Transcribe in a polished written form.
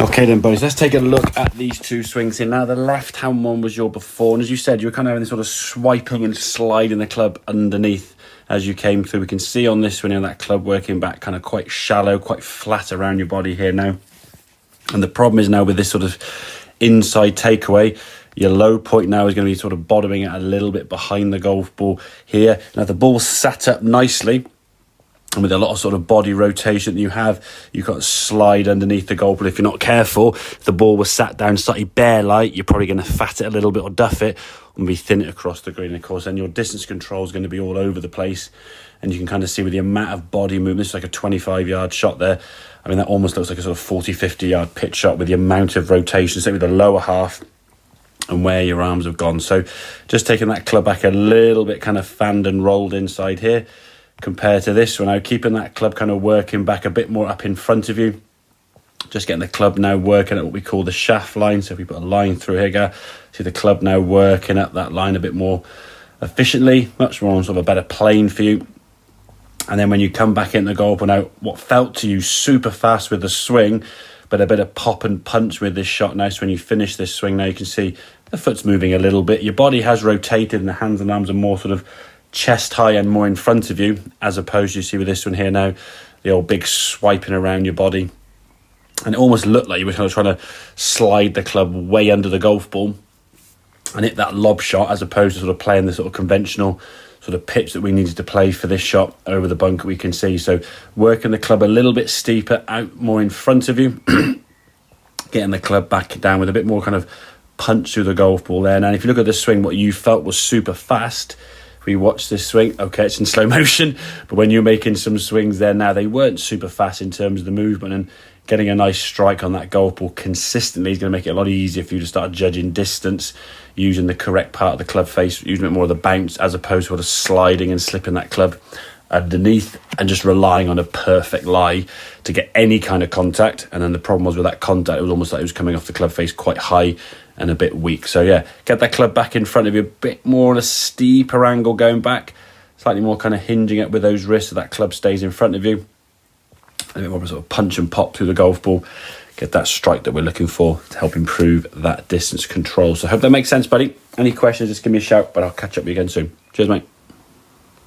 Okay then, boys, let's take a look at these two swings here. Now, the left-hand one was your before, and as you said, you were kind of having this sort of swiping and sliding the club underneath as you came through. We can see on this one, you know, that club working back kind of quite shallow, quite flat around your body here now. And the problem is now with this sort of inside takeaway, your low point now is going to be sort of bottoming out a little bit behind the golf ball here. Now, the ball's sat up nicely, and with a lot of sort of body rotation that you have, you can't slide underneath the golf ball. If you're not careful, if the ball was sat down slightly bare light, you're probably going to fat it a little bit or duff it and be thin it across the green. Of course, then your distance control is going to be all over the place. And you can kind of see with the amount of body movement, this is like a 25-yard shot there. I mean, that almost looks like a sort of 40, 50-yard pitch shot with the amount of rotation, say with the lower half and where your arms have gone. So just taking that club back a little bit kind of fanned and rolled inside here, compared to this one now, keeping that club kind of working back a bit more up in front of you. Just getting the club now working at what we call the shaft line. So if we put a line through here, go, see the club now working up that line a bit more efficiently, much more on sort of a better plane for you. And then when you come back in the golf ball now, what felt to you super fast with the swing, but a bit of pop and punch with this shot now. So when you finish this swing now, you can see the foot's moving a little bit. Your body has rotated and the hands and arms are more sort of chest high and more in front of you, as opposed to, you see with this one here now, the old big swiping around your body. And it almost looked like you were kind of trying to slide the club way under the golf ball and hit that lob shot, as opposed to sort of playing the sort of conventional sort of pitch that we needed to play for this shot over the bunker, we can see. So working the club a little bit steeper out more in front of you, getting the club back down with a bit more kind of punch through the golf ball there. Now, if you look at the swing, what you felt was super fast. We watched this swing, okay, it's in slow motion, but when you're making some swings there now, they weren't super fast in terms of the movement, and getting a nice strike on that golf ball consistently is going to make it a lot easier for you to start judging distance, using the correct part of the club face, using a bit more of the bounce, as opposed to sort of sliding and slipping that club underneath and just relying on a perfect lie to get any kind of contact. And then the problem was with that contact, it was almost like it was coming off the club face quite high and a bit weak. So yeah, get that club back in front of you, a bit more on a steeper angle going back, slightly more kind of hinging it with those wrists so that club stays in front of you. A bit more of a sort of punch and pop through the golf ball, get that strike that we're looking for to help improve that distance control. So I hope that makes sense, buddy. Any questions, just give me a shout, but I'll catch up with you again soon. Cheers, mate.